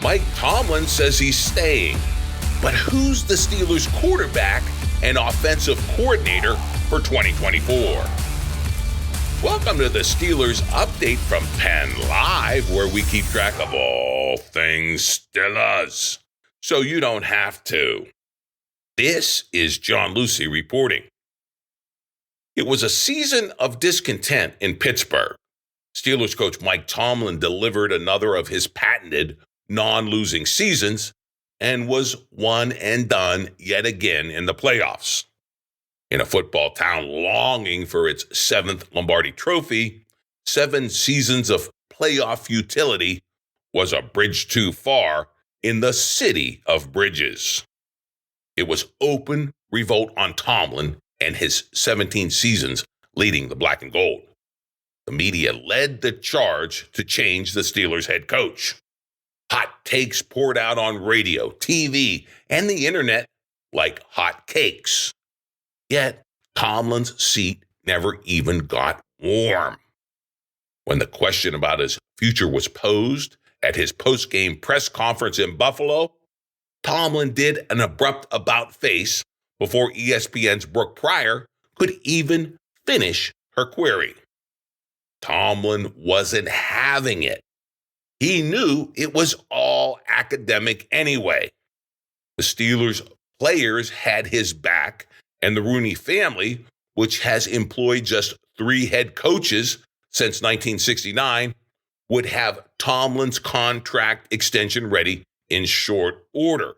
Mike Tomlin says he's staying. But who's the Steelers' quarterback and offensive coordinator for 2024? Welcome to the Steelers update from PennLive, where we keep track of all things Steelers, so you don't have to. This is John Lucy reporting. It was a season of discontent in Pittsburgh. Steelers coach Mike Tomlin delivered another of his patented non-losing seasons and was one and done yet again in the playoffs. In a football town longing for its 7th Lombardi trophy, 7 seasons of playoff futility was a bridge too far in the city of bridges. It was open revolt on Tomlin and his 17 seasons leading the black and gold. The media led the charge to change the Steelers' head coach. Hot takes poured out on radio, TV, and the internet like hot cakes. Yet, Tomlin's seat never even got warm. When the question about his future was posed at his postgame press conference in Buffalo, Tomlin did an abrupt about-face before ESPN's Brooke Pryor could even finish her query. Tomlin wasn't having it. He knew it was all academic anyway. The Steelers players had his back, and the Rooney family, which has employed just 3 head coaches since 1969, would have Tomlin's contract extension ready in short order,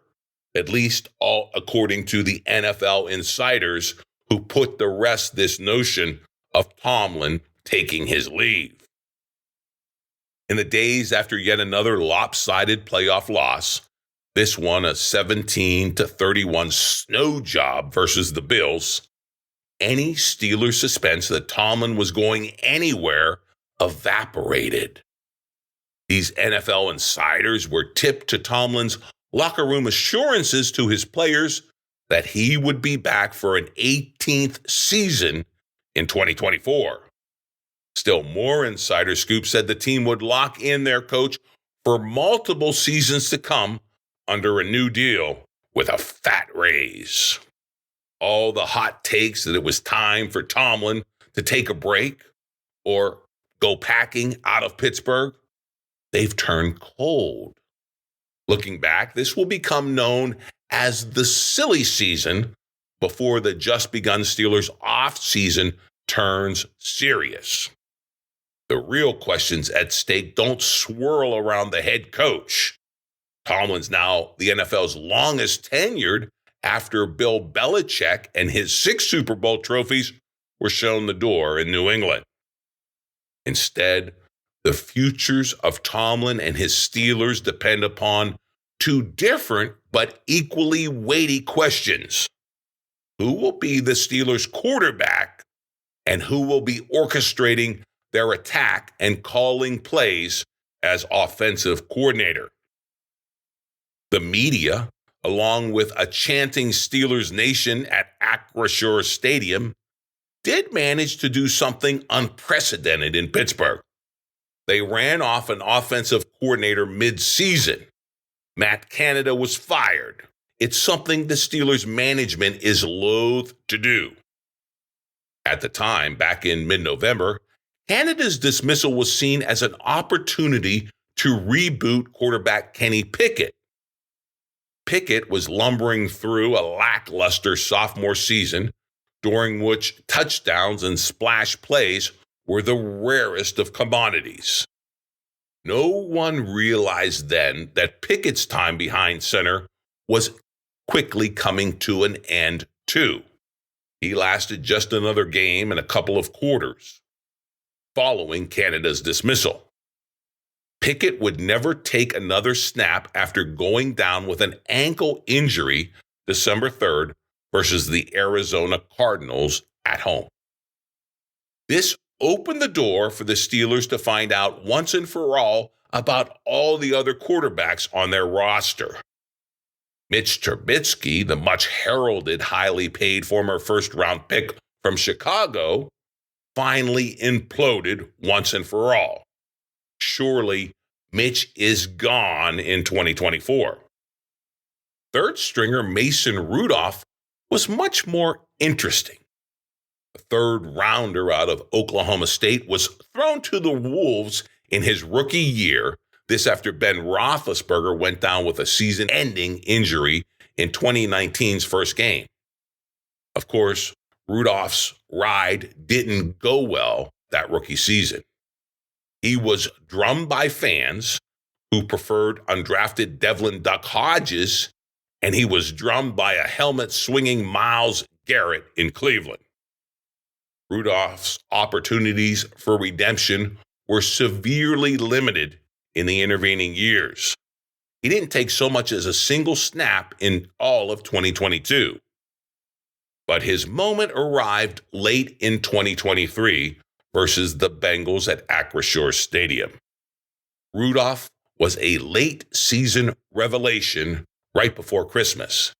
at least all according to the NFL insiders who put to rest this notion of Tomlin taking his leave. In the days after yet another lopsided playoff loss, this one a 17-31 snow job versus the Bills, any Steelers suspense that Tomlin was going anywhere evaporated. These NFL insiders were tipped to Tomlin's locker room assurances to his players that he would be back for an 18th season in 2024. Still more insider scoop said the team would lock in their coach for multiple seasons to come under a new deal with a fat raise. All the hot takes that it was time for Tomlin to take a break or go packing out of Pittsburgh, they've turned cold. Looking back, this will become known as the silly season before the just begun Steelers off season turns serious. The real questions at stake don't swirl around the head coach. Tomlin's now the NFL's longest tenured after Bill Belichick and his 6 Super Bowl trophies were shown the door in New England. Instead, the futures of Tomlin and his Steelers depend upon 2 different but equally weighty questions. Who will be the Steelers' quarterback, and who will be orchestrating their attack and calling plays as offensive coordinator? The media, along with a chanting Steelers nation at Acrisure Stadium, did manage to do something unprecedented in Pittsburgh. They ran off an offensive coordinator mid-season. Matt Canada was fired. It's something the Steelers management is loath to do. At the time, back in mid-November, Canada's dismissal was seen as an opportunity to reboot quarterback Kenny Pickett. Pickett was lumbering through a lackluster sophomore season, during which touchdowns and splash plays were the rarest of commodities. No one realized then that Pickett's time behind center was quickly coming to an end, too. He lasted just another game and a couple of quarters following Canada's dismissal. Pickett would never take another snap after going down with an ankle injury December 3rd versus the Arizona Cardinals at home. This opened the door for the Steelers to find out once and for all about all the other quarterbacks on their roster. Mitch Trubisky, the much heralded, highly paid former first-round pick from Chicago, finally imploded once and for all. Surely Mitch is gone in 2024. Third stringer Mason Rudolph was much more interesting. The third rounder out of Oklahoma State was thrown to the Wolves in his rookie year. This after Ben Roethlisberger went down with a season-ending injury in 2019's first game. Of course, Rudolph's ride didn't go well that rookie season. He was drummed by fans who preferred undrafted Devlin Duck Hodges, and he was drummed by a helmet-swinging Myles Garrett in Cleveland. Rudolph's opportunities for redemption were severely limited in the intervening years. He didn't take so much as a single snap in all of 2022. But his moment arrived late in 2023 versus the Bengals at Acrisure Stadium. Rudolph was a late-season revelation right before Christmas.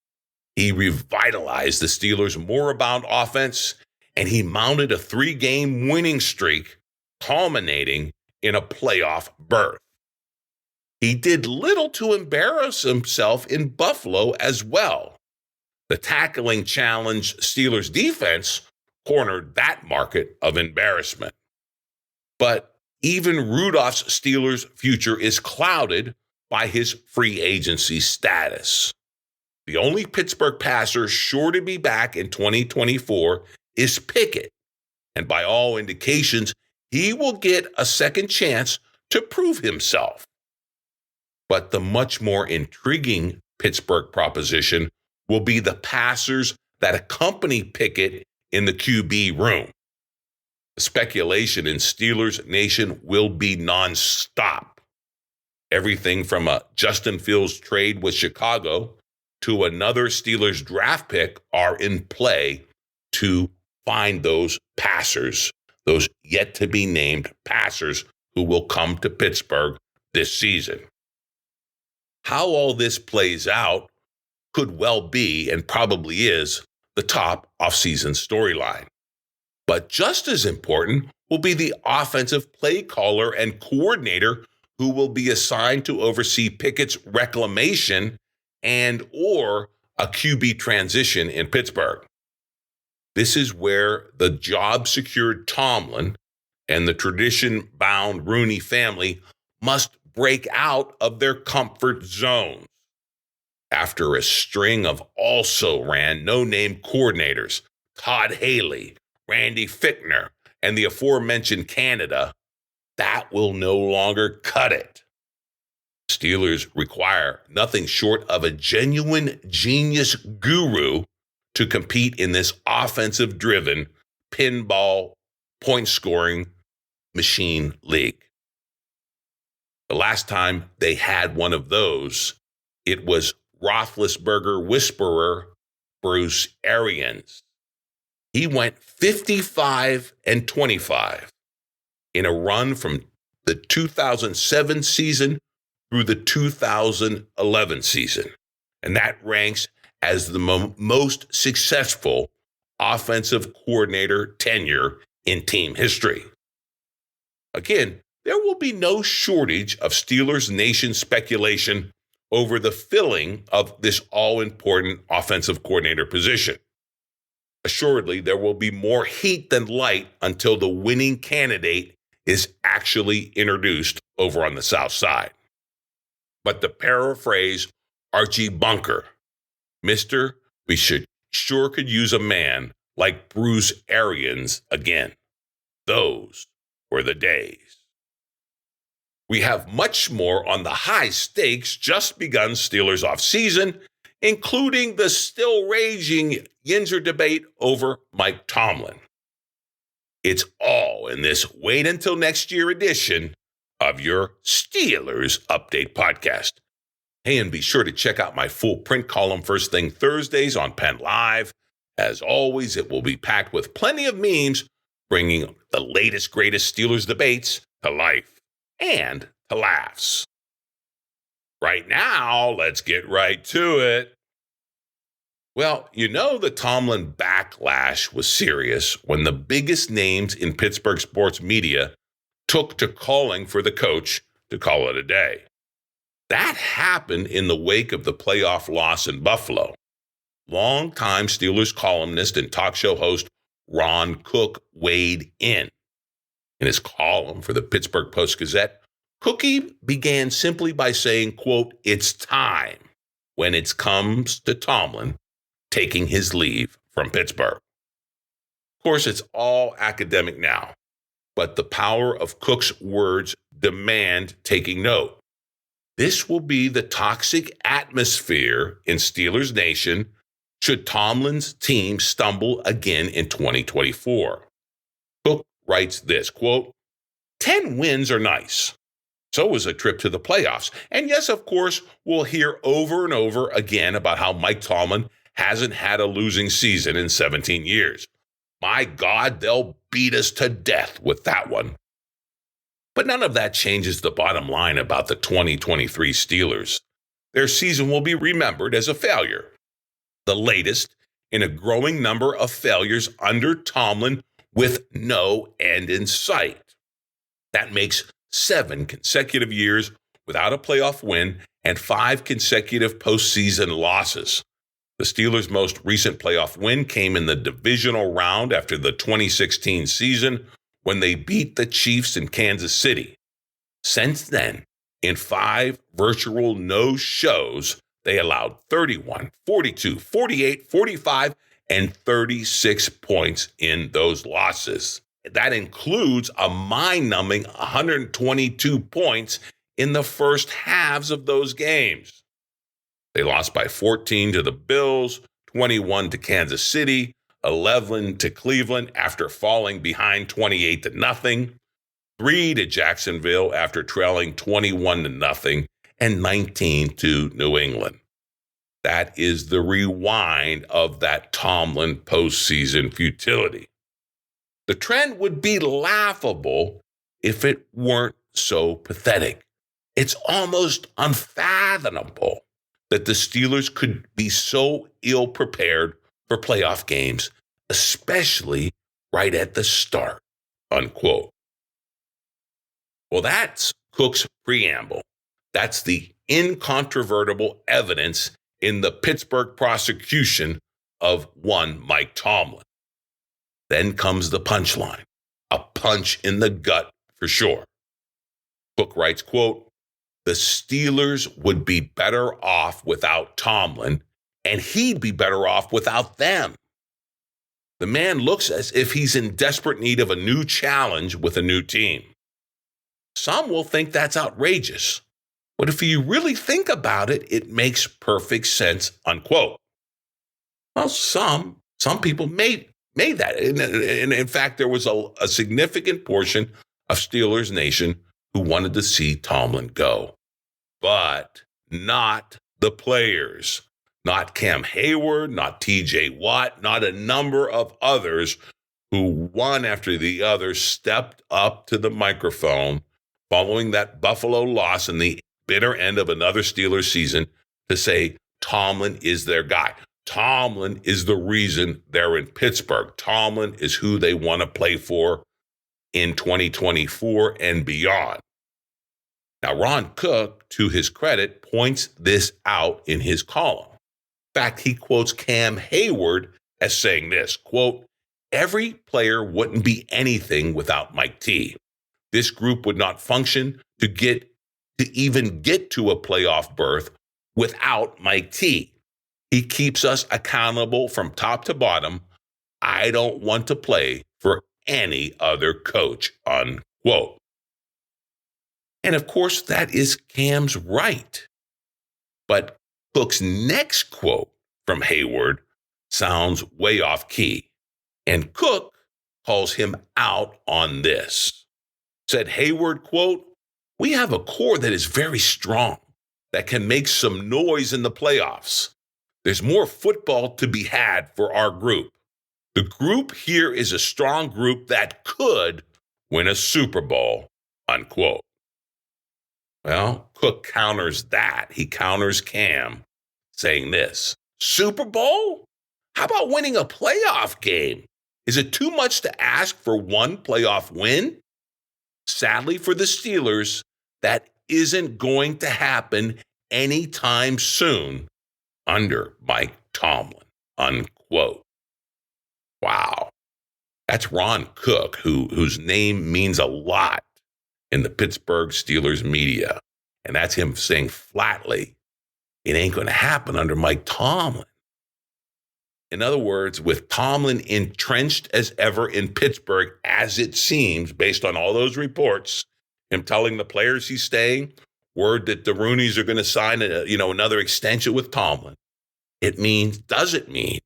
He revitalized the Steelers' moribund offense, and he mounted a 3-game winning streak, culminating in a playoff berth. He did little to embarrass himself in Buffalo as well. The tackling challenge Steelers defense cornered that market of embarrassment. But even Rudolph's Steelers' future is clouded by his free agency status. The only Pittsburgh passer sure to be back in 2024 is Pickett, and by all indications, he will get a second chance to prove himself. But the much more intriguing Pittsburgh proposition will be the passers that accompany Pickett in the QB room. The speculation in Steelers Nation will be nonstop. Everything from a Justin Fields trade with Chicago to another Steelers draft pick are in play to find those passers, those yet-to-be-named passers who will come to Pittsburgh this season. How all this plays out could well be, and probably is, the top off-season storyline. But just as important will be the offensive play caller and coordinator who will be assigned to oversee Pickett's reclamation and or a QB transition in Pittsburgh. This is where the job-secured Tomlin and the tradition-bound Rooney family must break out of their comfort zones. After a string of also-ran no-name coordinators, Todd Haley, Randy Fichtner, and the aforementioned Canada, that will no longer cut it. Steelers require nothing short of a genuine genius guru to compete in this offensive-driven, pinball, point-scoring machine league. The last time they had one of those, it was Roethlisberger whisperer Bruce Arians. He went 55-25 in a run from the 2007 season through the 2011 season, and that ranks as the most successful offensive coordinator tenure in team history. Again, there will be no shortage of Steelers Nation speculation over the filling of this all-important offensive coordinator position. Assuredly, there will be more heat than light until the winning candidate is actually introduced over on the South Side. But to paraphrase Archie Bunker, Mister, we sure could use a man like Bruce Arians again. Those were the days. We have much more on the high-stakes, just-begun Steelers offseason, including the still-raging Yinzer debate over Mike Tomlin. It's all in this wait-until-next-year edition of your Steelers Update podcast. Hey, and be sure to check out my full print column first thing Thursdays on Penn Live. As always, it will be packed with plenty of memes, bringing the latest, greatest Steelers debates to life and to laughs. Right now, let's get right to it. Well, you know the Tomlin backlash was serious when the biggest names in Pittsburgh sports media took to calling for the coach to call it a day. That happened in the wake of the playoff loss in Buffalo. Longtime Steelers columnist and talk show host Ron Cook weighed in. In his column for the Pittsburgh Post-Gazette, Cookie began simply by saying, quote, "It's time," when it comes to Tomlin taking his leave from Pittsburgh. Of course, it's all academic now, but the power of Cook's words demand taking note. This will be the toxic atmosphere in Steelers Nation should Tomlin's team stumble again in 2024. Cook writes this, quote, 10 wins are nice. So is a trip to the playoffs. And yes, of course, we'll hear over and over again about how Mike Tomlin hasn't had a losing season in 17 years. My God, they'll beat us to death with that one. But none of that changes the bottom line about the 2023 Steelers. Their season will be remembered as a failure, the latest in a growing number of failures under Tomlin with no end in sight. That makes 7 consecutive years without a playoff win and 5 consecutive postseason losses. The Steelers' most recent playoff win came in the divisional round after the 2016 season when they beat the Chiefs in Kansas City. Since then, in 5 virtual no-shows, they allowed 31, 42, 48, 45, and 36 points in those losses. That includes a mind-numbing 122 points in the first halves of those games. They lost by 14 to the Bills, 21 to Kansas City, 11 to Cleveland after falling behind 28-0, 3 to Jacksonville after trailing 21-0, and 19 to New England. That is the rewind of that Tomlin postseason futility. The trend would be laughable if it weren't so pathetic. It's almost unfathomable that the Steelers could be so ill-prepared for playoff games, especially right at the start, unquote. Well, that's Cook's preamble. That's the incontrovertible evidence in the Pittsburgh prosecution of one Mike Tomlin. Then comes the punchline, a punch in the gut for sure. Cook writes, quote, the Steelers would be better off without Tomlin, and he'd be better off without them. The man looks as if he's in desperate need of a new challenge with a new team. Some will think that's outrageous, but if you really think about it, it makes perfect sense, unquote. Well, some people made that. And in fact, there was a significant portion of Steelers Nation who wanted to see Tomlin go, but not the players, not Cam Hayward, not TJ Watt, not a number of others who one after the other stepped up to the microphone following that Buffalo loss in the bitter end of another Steelers season to say Tomlin is their guy. Tomlin is the reason they're in Pittsburgh. Tomlin is who they want to play for in 2024 and beyond. Now, Ron Cook, to his credit, points this out in his column. In fact, he quotes Cam Hayward as saying this, quote, every player wouldn't be anything without Mike T. This group would not function to even get to a playoff berth without Mike T. He keeps us accountable from top to bottom. I don't want to play for any other coach, unquote. And of course, that is Cam's right. But Cook's next quote from Hayward sounds way off key. And Cook calls him out on this. Said Hayward, quote, we have a core that is very strong, that can make some noise in the playoffs. There's more football to be had for our group. The group here is a strong group that could win a Super Bowl, unquote. Well, Cook counters that. He counters Cam saying this, Super Bowl? How about winning a playoff game? Is it too much to ask for one playoff win? Sadly for the Steelers, that isn't going to happen anytime soon under Mike Tomlin, unquote. Wow. That's Ron Cook, whose name means a lot in the Pittsburgh Steelers media. And that's him saying flatly, it ain't going to happen under Mike Tomlin. In other words, with Tomlin entrenched as ever in Pittsburgh, as it seems, based on all those reports, him telling the players he's staying, word that the Rooneys are going to sign another extension with Tomlin, does it mean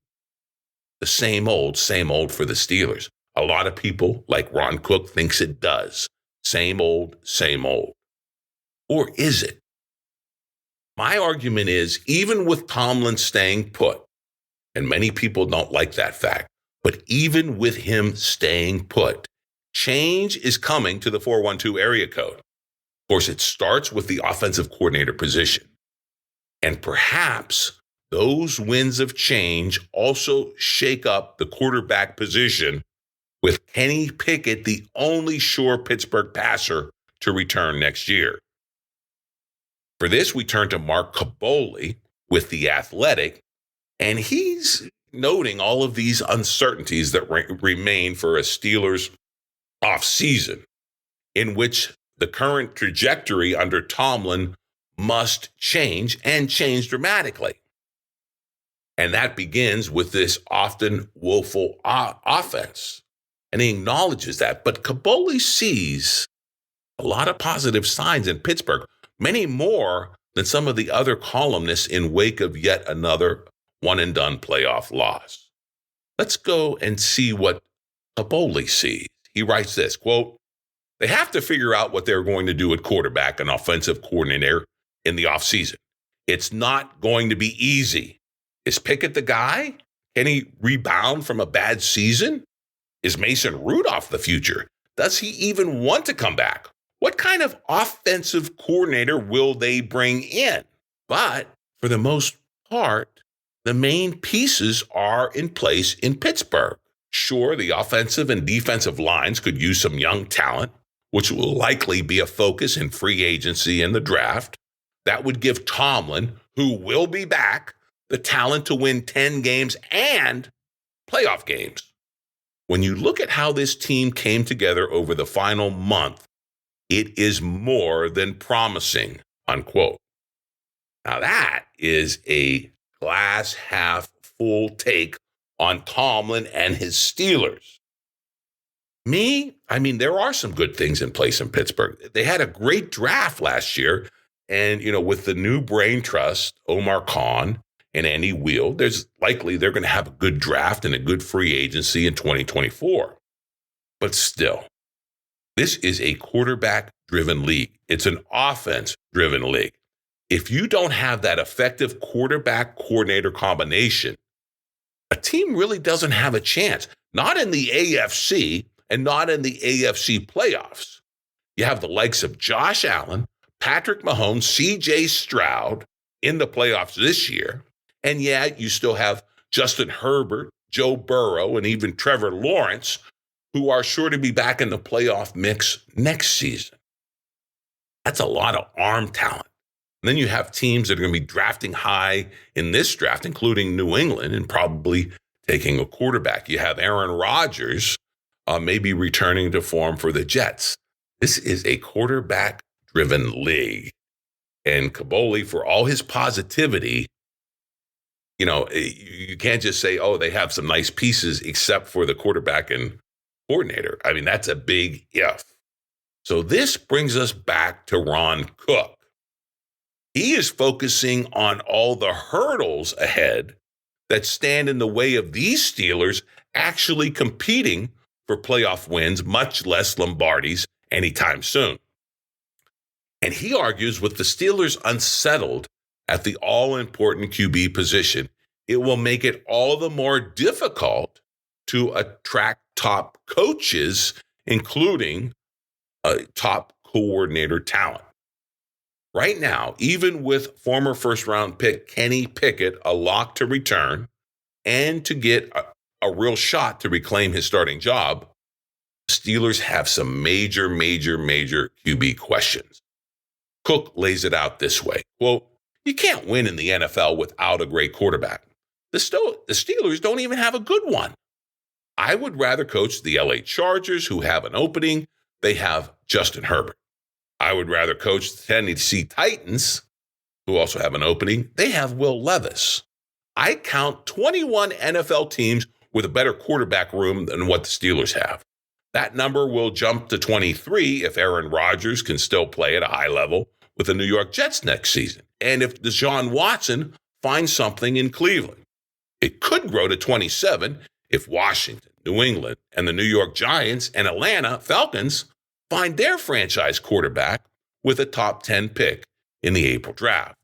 the same old for the Steelers? A lot of people, like Ron Cook, thinks it does. Same old, same old. Or is it? My argument is, even with Tomlin staying put, and many people don't like that fact, but even with him staying put, change is coming to the 412 area code. Of course, it starts with the offensive coordinator position. And perhaps those winds of change also shake up the quarterback position, with Kenny Pickett the only sure Pittsburgh passer to return next year. For this, we turn to Mark Kaboly with The Athletic, and he's noting all of these uncertainties that remain for a Steelers offseason, in which the current trajectory under Tomlin must change, and change dramatically. And that begins with this often woeful offense. And he acknowledges that. But Kaboly sees a lot of positive signs in Pittsburgh, many more than some of the other columnists in wake of yet another one-and-done playoff loss. Let's go and see what Kaboly sees. He writes this, quote, "They have to figure out what they're going to do at quarterback and offensive coordinator in the offseason. It's not going to be easy. Is Pickett the guy? Can he rebound from a bad season? Is Mason Rudolph the future? Does he even want to come back? What kind of offensive coordinator will they bring in?" But for the most part, the main pieces are in place in Pittsburgh. Sure, the offensive and defensive lines could use some young talent, which will likely be a focus in free agency and the draft. That would give Tomlin, who will be back, the talent to win 10 games and playoff games. When you look at how this team came together over the final month, it is more than promising, unquote. Now that is a glass half full take on Tomlin and his Steelers. There are some good things in place in Pittsburgh. They had a great draft last year. And, with the new brain trust, Omar Khan and Andy Weal, there's likely they're going to have a good draft and a good free agency in 2024. But still, this is a quarterback-driven league. It's an offense-driven league. If you don't have that effective quarterback-coordinator combination, a team really doesn't have a chance. Not in the AFC and not in the AFC playoffs. You have the likes of Josh Allen, Patrick Mahomes, C.J. Stroud in the playoffs this year. And yet you still have Justin Herbert, Joe Burrow, and even Trevor Lawrence, who are sure to be back in the playoff mix next season. That's a lot of arm talent. And then you have teams that are going to be drafting high in this draft, including New England, and probably taking a quarterback. You have Aaron Rodgers maybe returning to form for the Jets. This is a quarterback-driven league. And Kaboly, for all his positivity, you can't just say, oh, they have some nice pieces except for the quarterback and coordinator. That's a big if. So this brings us back to Ron Cook. He is focusing on all the hurdles ahead that stand in the way of these Steelers actually competing for playoff wins, much less Lombardies, anytime soon. And he argues with the Steelers unsettled at the all-important QB position, it will make it all the more difficult to attract top coaches, including top coordinator talent. Right now, even with former first-round pick Kenny Pickett a lock to return and to get a real shot to reclaim his starting job, Steelers have some major QB questions. Cook lays it out this way, quote, "You can't win in the NFL without a great quarterback. The Steelers don't even have a good one. I would rather coach the LA Chargers, who have an opening. They have Justin Herbert. I would rather coach the Tennessee Titans, who also have an opening. They have Will Levis. I count 21 NFL teams with a better quarterback room than what the Steelers have. That number will jump to 23 if Aaron Rodgers can still play at a high level with the New York Jets next season, and if Deshaun Watson finds something in Cleveland. It could grow to 27 if Washington, New England, and the New York Giants and Atlanta Falcons find their franchise quarterback with a top 10 pick in the April draft.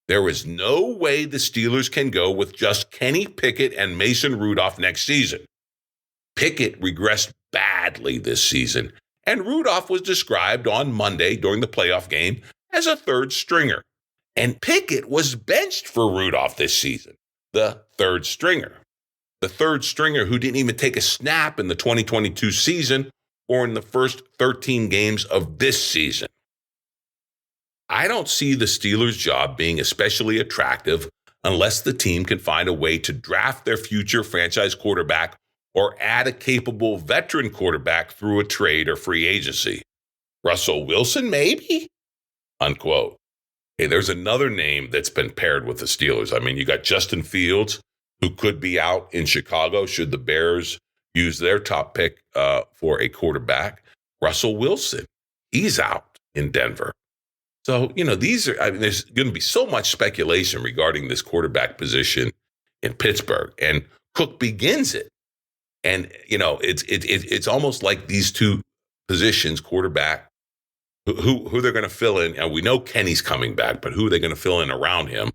There is no way the Steelers can go with just Kenny Pickett and Mason Rudolph next season. Pickett regressed badly this season, and Rudolph was described on Monday during the playoff game as a third stringer. And Pickett was benched for Rudolph this season, the third stringer. The third stringer who didn't even take a snap in the 2022 season or in the first 13 games of this season. I don't see the Steelers' job being especially attractive unless the team can find a way to draft their future franchise quarterback or add a capable veteran quarterback through a trade or free agency. Russell Wilson, maybe? Unquote. Hey, there's another name that's been paired with the Steelers. I mean, you got Justin Fields, who could be out in Chicago should the Bears use their top pick for a quarterback. Russell Wilson, he's out in Denver. So, there's going to be so much speculation regarding this quarterback position in Pittsburgh, and Cook begins it. And, it's almost like these two positions, quarterback, who they're going to fill in. And we know Kenny's coming back, but who are they going to fill in around him?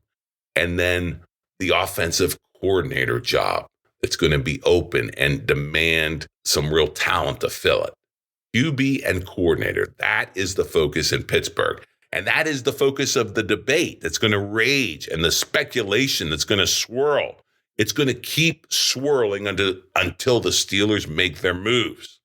And then the offensive coordinator job that's going to be open and demand some real talent to fill it. QB and coordinator, that is the focus in Pittsburgh. And that is the focus of the debate that's going to rage and the speculation that's going to swirl. It's going to keep swirling until the Steelers make their moves.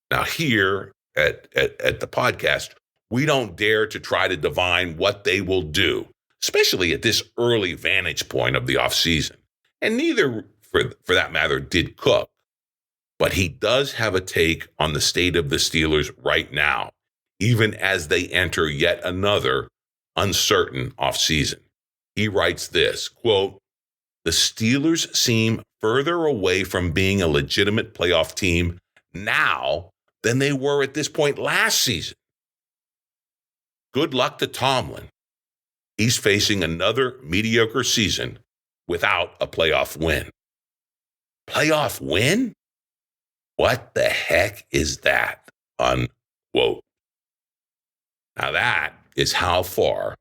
Now, here at the podcast, we don't dare to try to divine what they will do, especially at this early vantage point of the offseason. And neither, for that matter, did Cook. But he does have a take on the state of the Steelers right now, even as they enter yet another uncertain offseason. He writes this, quote, "The Steelers seem further away from being a legitimate playoff team now than they were at this point last season. Good luck to Tomlin. He's facing another mediocre season without a playoff win." Playoff win? What the heck is that? Unquote. Now that is how far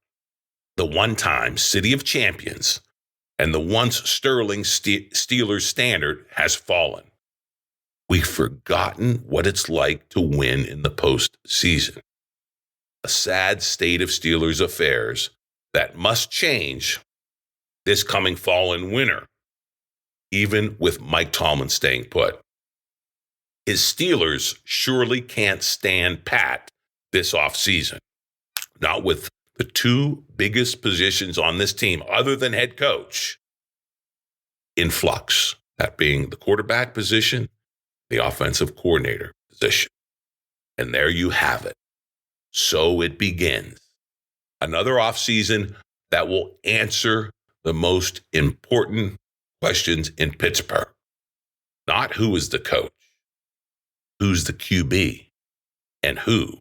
the one-time City of Champions and the once sterling Steelers standard has fallen. We've forgotten what it's like to win in the postseason. A sad state of Steelers affairs that must change this coming fall and winter, even with Mike Tomlin staying put. His Steelers surely can't stand pat this offseason. Not with the two biggest positions on this team, other than head coach, in flux. That being the quarterback position, the offensive coordinator position. And there you have it. So it begins. Another offseason that will answer the most important questions in Pittsburgh. Not who is the coach, who's the QB, and who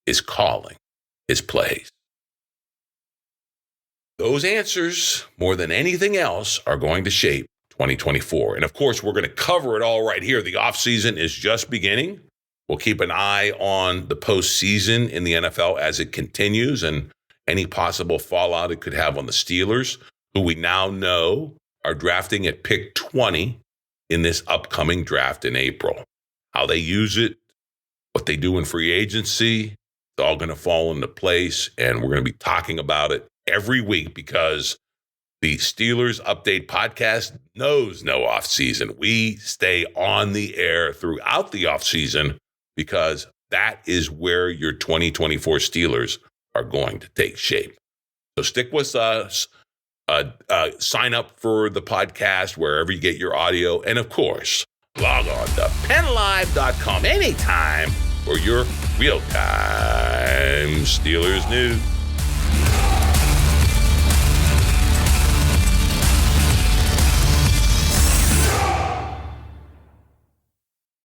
is calling his plays. Those answers, more than anything else, are going to shape 2024. And of course, we're going to cover it all right here. The offseason is just beginning. We'll keep an eye on the postseason in the NFL as it continues and any possible fallout it could have on the Steelers, who we now know are drafting at pick 20 in this upcoming draft in April. How they use it, what they do in free agency, it's all going to fall into place, and we're going to be talking about it every week because the Steelers Update podcast knows no offseason. We stay on the air throughout the offseason because that is where your 2024 Steelers are going to take shape. So stick with us. Sign up for the podcast wherever you get your audio. And of course, log on to PennLive.com anytime for your real-time Steelers news.